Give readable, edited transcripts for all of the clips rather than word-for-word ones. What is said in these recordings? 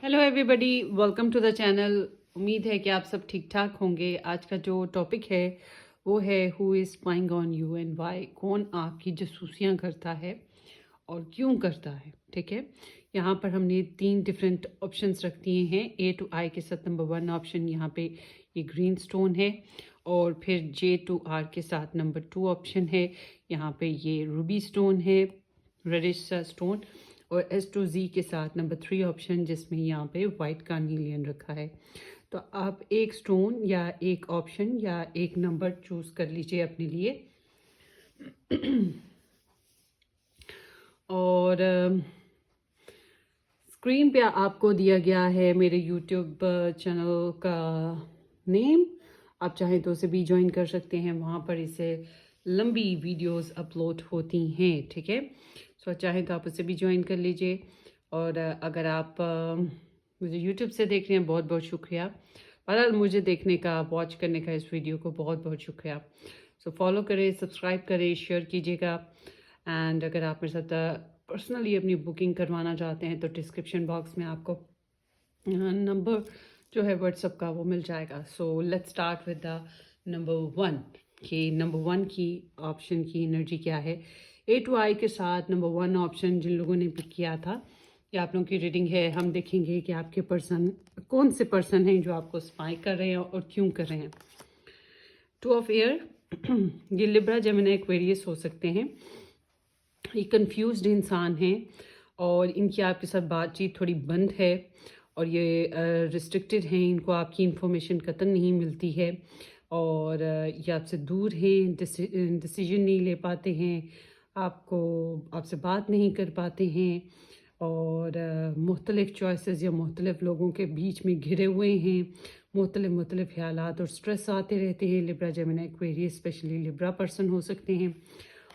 Hello everybody, welcome to the channel. उम्मीद है कि आप सब ठीक ठाक होंगे। आज का जो टॉपिक है वो है who is spying on you and why. कौन आपकी जासूसियाँ करता है और क्यों करता है। ठीक है, यहाँ पर हमने 3 डिफरेंट ऑप्शंस रख दिए हैं। ए टू आई के साथ नंबर 1 ऑप्शन यहाँ पे ये ग्रीन स्टोन है, और फिर जे टू आर के साथ नंबर 2 ऑप्शन है, यहाँ पे ये रूबी स्टोन है, रेडिश स्टोन, और एस टू जी के साथ नंबर 3 ऑप्शन जिसमें यहाँ पे वाइट कार्निलियन रखा है। तो आप एक स्टोन या एक ऑप्शन या एक नंबर चूज कर लीजिए अपने लिए। और स्क्रीन पे आपको दिया गया है मेरे यूट्यूब चैनल का नेम। आप चाहें तो उसे भी ज्वाइन कर सकते हैं, वहाँ पर इसे लंबी वीडियोस अपलोड होती हैं। ठीक है, सो चाहें तो आप उसे भी ज्वाइन कर लीजिए। और अगर आप मुझे यूट्यूब से देख रहे हैं, बहुत बहुत शुक्रिया। बहरहाल मुझे देखने का, वॉच करने का इस वीडियो को बहुत बहुत शुक्रिया। सो फॉलो करें, सब्सक्राइब करें, शेयर कीजिएगा। एंड अगर आप मेरे साथ पर्सनली अपनी बुकिंग करवाना चाहते हैं तो डिस्क्रिप्शन बॉक्स में आपको नंबर जो है व्हाट्सएप का वो मिल जाएगा। So let's start with the number 1 कि नंबर 1 की ऑप्शन की एनर्जी क्या है। ए टू आई के साथ नंबर 1 ऑप्शन जिन लोगों ने पिक किया था, ये आप लोगों की रीडिंग है। हम देखेंगे कि आपके पर्सन कौन से पर्सन हैं जो आपको स्पाई कर रहे हैं और क्यों कर रहे हैं। 2 ऑफ एयर ये लिब्रा, जेमिनी, एक्वेरियस हो सकते हैं। ये कंफ्यूज्ड इंसान हैं और इनकी आपके साथ बातचीत थोड़ी बंद है, और ये रिस्ट्रिक्टेड हैं। इनको आपकी इन्फॉर्मेशन कतई नहीं मिलती है, और ये आपसे दूर हैं, डिसीजन नहीं ले पाते हैं, आपसे बात नहीं कर पाते हैं, और मुख्तलिफ़ चॉइसेस या मुख्तलिफ़ लोगों के बीच में घिरे हुए हैं। मुख्तलिफ़ ख़यालात और स्ट्रेस आते रहते हैं। Libra, Gemini, Aquarius, specially Libra person हो सकते हैं।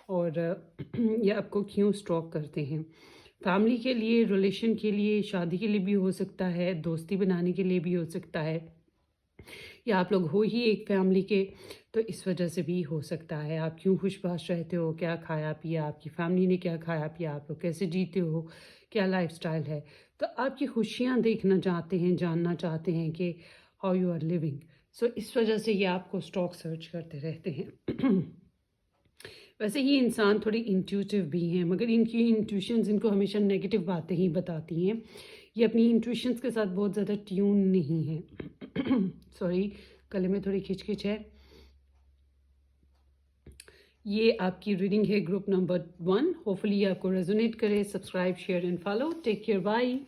और ये आपको क्यों स्टॉक करते हैं। फैमिली के लिए, रिलेशन के लिए, शादी के लिए भी हो सकता है, दोस्ती बनाने के लिए भी हो सकता है, या आप लोग हो ही एक फैमिली के, तो इस वजह से भी हो सकता है। आप क्यों खुशबाश रहते हो, क्या खाया पिया, आपकी फैमिली ने क्या खाया पिया, आप लोग कैसे जीते हो, क्या लाइफस्टाइल है। तो आपकी खुशियाँ देखना चाहते हैं, जानना चाहते हैं कि हाउ यू आर लिविंग। सो इस वजह से ये आपको स्टॉक सर्च करते रहते हैं। वैसे ये इंसान थोड़ी इंट्यूटिव भी हैं, मगर इनकी इंट्यूशंस इनको हमेशा नेगेटिव बातें ही बताती हैं। ये अपनी इंट्यूशंस के साथ बहुत ज़्यादा ट्यून नहीं है। सॉरी, गले में थोड़ी खिचखिच है। ये आपकी रीडिंग है ग्रुप नंबर 1। होपफुली ये आपको रेजोनेट करे। Subscribe, share and follow. Take care, bye.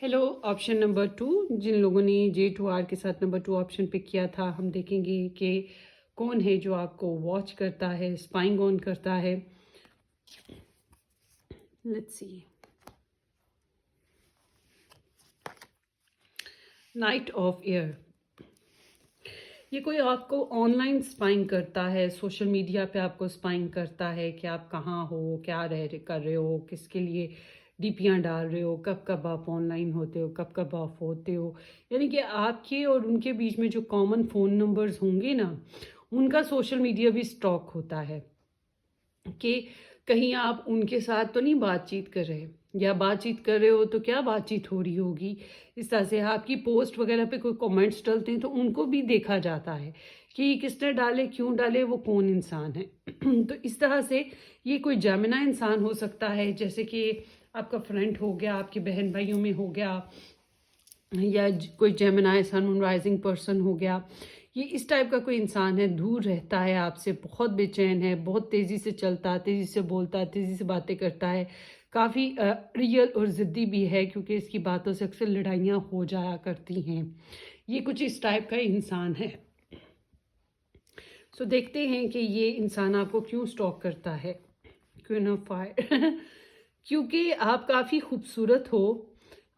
Hello, option number 2 जिन लोगों ने जे टू आर के साथ नंबर 2 ऑप्शन पिक किया था, हम देखेंगे कि कौन है जो आपको वॉच करता है, स्पाइंग ऑन करता है। Let's see. Night of air, ये कोई आपको ऑनलाइन स्पाइंग करता है, सोशल मीडिया पे आपको स्पाइंग करता है कि आप कहाँ हो, क्या कर रहे हो, किसके लिए डीपियाँ डाल रहे हो, कब कब आप ऑनलाइन होते हो, कब कब ऑफ होते हो। यानी कि आपके और उनके बीच में जो कॉमन फ़ोन नंबर्स होंगे ना, उनका सोशल मीडिया भी स्टॉक होता है कि कहीं आप उनके साथ तो नहीं बातचीत कर रहे, या बातचीत कर रहे हो तो क्या बातचीत हो रही होगी। इस तरह से आपकी पोस्ट वगैरह पे कोई कमेंट्स डलते हैं तो उनको भी देखा जाता है कि किसने डाले, क्यों डाले, वो कौन इंसान है। तो इस तरह से ये कोई जेमिनी इंसान हो सकता है, जैसे कि आपका फ्रेंड हो गया, आपके बहन भाइयों में हो गया, या कोई जेमिनी सन राइजिंग पर्सन हो गया। ये इस टाइप का कोई इंसान है, दूर रहता है आपसे, बहुत बेचैन है, बहुत तेज़ी से चलता, तेज़ी से बोलता, तेज़ी से बातें करता है, काफ़ी रियल और ज़िद्दी भी है, क्योंकि इसकी बातों से अक्सर लड़ाइयाँ हो जाया करती हैं। ये कुछ इस टाइप का इंसान है। सो देखते हैं कि ये इंसान आपको क्यों स्टॉक करता है। क्वीन ऑफ फायर क्योंकि आप काफ़ी खूबसूरत हो,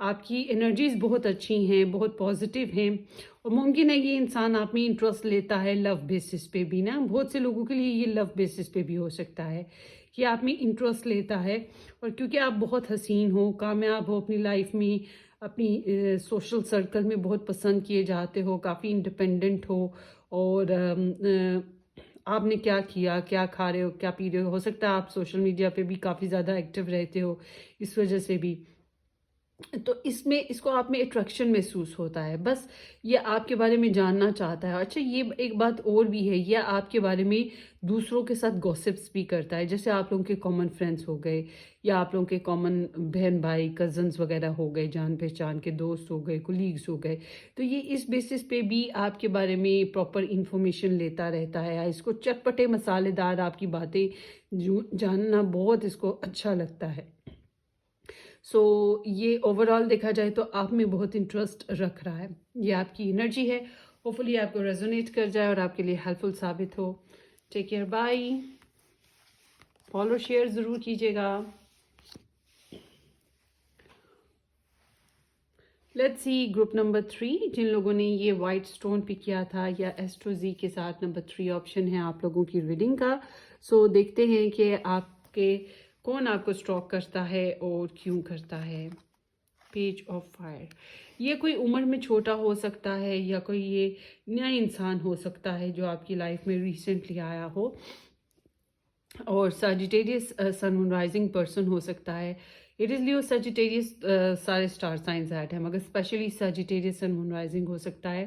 आपकी एनर्जीज़ बहुत अच्छी हैं, बहुत पॉजिटिव हैं, और मुमकिन है ये इंसान आप में इंटरेस्ट लेता है लव बेसिस पे भी ना। बहुत से लोगों के लिए ये लव बेसिस पे भी हो सकता है कि आप में इंटरेस्ट लेता है, और क्योंकि आप बहुत हसीन हो, कामयाब हो अपनी लाइफ में, अपनी सोशल सर्कल में बहुत पसंद किए जाते हो, काफ़ी इंडिपेंडेंट हो, और آپ نے کیا کیا، کیا کھا رہے ہو، کیا پی رہے ہو سکتا ہے آپ سوشل میڈیا پہ بھی کافی زیادہ ایکٹیو رہتے ہو، اس وجہ سے بھی تو اس کو آپ میں اٹریکشن محسوس ہوتا ہے، بس یہ آپ کے بارے میں جاننا چاہتا ہے۔ اچھا یہ ایک بات اور بھی ہے، یہ آپ کے بارے میں دوسروں کے ساتھ گوسپس بھی کرتا ہے، جیسے آپ لوگوں کے کامن فرینڈس ہو گئے یا آپ لوگوں کے کامن بہن بھائی کزنز وغیرہ ہو گئے، جان پہچان کے دوست ہو گئے، کولیگز ہو گئے، تو یہ اس بیسس پہ بھی آپ کے بارے میں پراپر انفارمیشن لیتا رہتا ہے۔ اس کو چٹپٹے مسالے دار آپ کی باتیں جاننا بہت اس کو اچھا لگتا ہے۔ سو یہ اوور آل دیکھا جائے تو آپ میں بہت انٹرسٹ رکھ رہا ہے، یہ آپ کی انرجی ہے، ہوپفلی آپ کو ریزونیٹ کر جائے اور آپ کے لیے ہیلپ فل ثابت ہو۔ Take care, bye, follow share ضرور کیجیے گا۔ لیٹس سی گروپ نمبر 3، جن لوگوں نے یہ وائٹ سٹون پہ کیا تھا یا ایسٹروزی کے ساتھ نمبر 3 آپشن ہے آپ لوگوں کی ریڈنگ کا۔ سو دیکھتے ہیں کہ آپ کے کون آپ کو اسٹاک کرتا ہے اور کیوں کرتا ہے۔ پیج آف فائر، یہ کوئی عمر میں چھوٹا ہو سکتا ہے یا کوئی یہ نیا انسان ہو سکتا ہے جو آپ کی لائف میں ریسنٹلی آیا ہو، اور Sagittarius sun moon rising person ہو سکتا ہے۔ اٹ از لیو سیجیٹیریس، سارے اسٹار سائنز ایٹ ہیں مگر specially Sagittarius sun moon rising ہو سکتا ہے،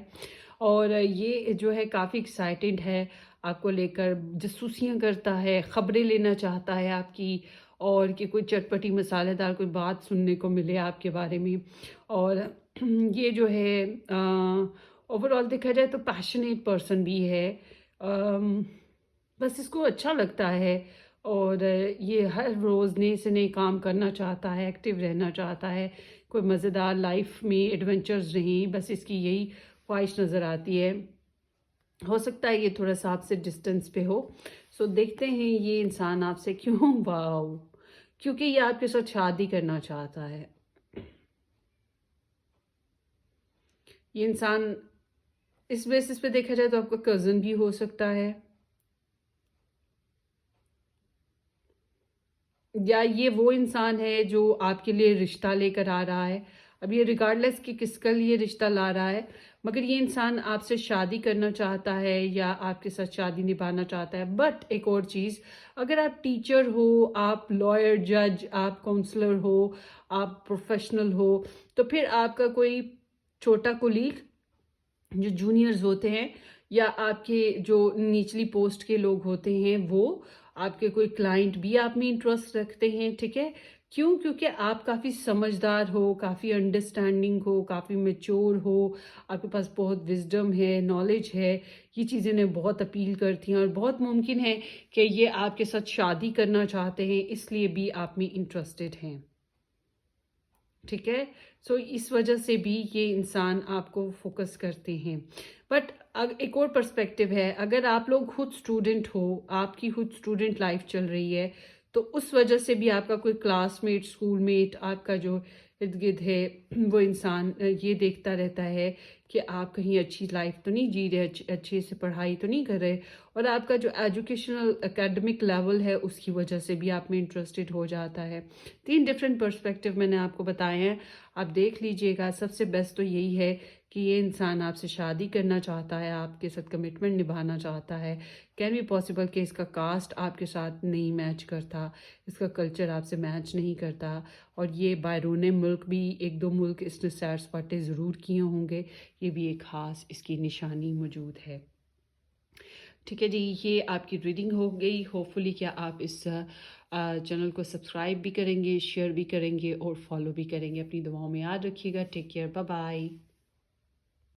اور یہ جو ہے کافی ایکسائٹیڈ ہے آپ کو لے کر، جاسوسیاں کرتا ہے، خبریں لینا چاہتا ہے آپ کی، اور کہ کوئی چٹپٹی مسالے دار کوئی بات سننے کو ملے آپ کے بارے میں، اور یہ جو ہے اوور آل دیکھا جائے تو پیشنیٹ پرسن بھی ہے، بس اس کو اچھا لگتا ہے، اور یہ ہر روز نئے سے نئے کام کرنا چاہتا ہے، ایکٹیو رہنا چاہتا ہے، کوئی مزیدار لائف میں ایڈونچرز نہیں، بس اس کی یہی خواہش نظر آتی ہے۔ ہو سکتا ہے یہ تھوڑا سا آپ سے ڈسٹینس پہ ہو، سو دیکھتے ہیں یہ انسان آپ سے کیوں، واؤ، کیونکہ یہ آپ کے ساتھ شادی کرنا چاہتا ہے۔ یہ انسان اس بیسس پہ دیکھا جائے تو آپ کا کزن بھی ہو سکتا ہے، یا یہ وہ انسان ہے جو آپ کے لیے رشتہ لے کر آ رہا ہے۔ اب یہ ریگارڈلیس کہ کس کا لیے رشتہ لا رہا ہے، مگر یہ انسان آپ سے شادی کرنا چاہتا ہے یا آپ کے ساتھ شادی نبھانا چاہتا ہے۔ بٹ ایک اور چیز، اگر آپ ٹیچر ہو، آپ لائر، جج، آپ کاؤنسلر ہو، آپ پروفیشنل ہو، تو پھر آپ کا کوئی چھوٹا کولیگ جو جونیئرز ہوتے ہیں یا آپ کے جو نچلی پوسٹ کے لوگ ہوتے ہیں، وہ آپ کے کوئی کلائنٹ بھی آپ میں انٹرسٹ رکھتے ہیں، ٹھیک ہے؟ کیوں؟ کیونکہ آپ کافی سمجھدار ہو، کافی انڈرسٹینڈنگ ہو، کافی میچور ہو، آپ کے پاس بہت وزڈم ہے، نالج ہے، یہ چیزیں انہیں بہت اپیل کرتی ہیں، اور بہت ممکن ہے کہ یہ آپ کے ساتھ شادی کرنا چاہتے ہیں، اس لیے بھی آپ میں انٹرسٹڈ ہیں، ٹھیک ہے؟ سو اس وجہ سے بھی یہ انسان آپ کو فوکس کرتے ہیں۔ بٹ ایک اور پرسپیکٹو ہے، اگر آپ لوگ خود اسٹوڈنٹ ہو، آپ کی خود اسٹوڈنٹ لائف چل رہی ہے، تو اس وجہ سے بھی آپ کا کوئی کلاس میٹ، اسکول میٹ، آپ کا جو ارد گرد ہے وہ انسان یہ دیکھتا رہتا ہے کہ آپ کہیں اچھی لائف تو نہیں جی رہے، اچھے سے پڑھائی تو نہیں کر رہے، اور آپ کا جو ایجوکیشنل اکیڈمک لیول ہے اس کی وجہ سے بھی آپ میں انٹرسٹڈ ہو جاتا ہے۔ 3 ڈفرینٹ پرسپیکٹو میں نے آپ کو بتائے ہیں، آپ دیکھ لیجئے گا۔ سب سے بیسٹ تو یہی ہے کہ یہ انسان آپ سے شادی کرنا چاہتا ہے، آپ کے ساتھ کمٹمنٹ نبھانا چاہتا ہے۔ کین بی پاسبل کہ اس کا کاسٹ آپ کے ساتھ نہیں میچ کرتا، اس کا کلچر آپ سے میچ نہیں کرتا، اور یہ بیرون ملک بھی 1-2 ملک اس نے سیر سپاٹے ضرور کیے ہوں گے، یہ بھی ایک خاص اس کی نشانی موجود ہے۔ ٹھیک ہے جی، یہ آپ کی ریڈنگ ہو گئی۔ ہوپ فلی کیا آپ اس چینل کو سبسکرائب بھی کریں گے، شیئر بھی کریں گے اور فالو بھی کریں گے۔ اپنی دعاؤں میں یاد رکھیے گا۔ Take care, bye bye.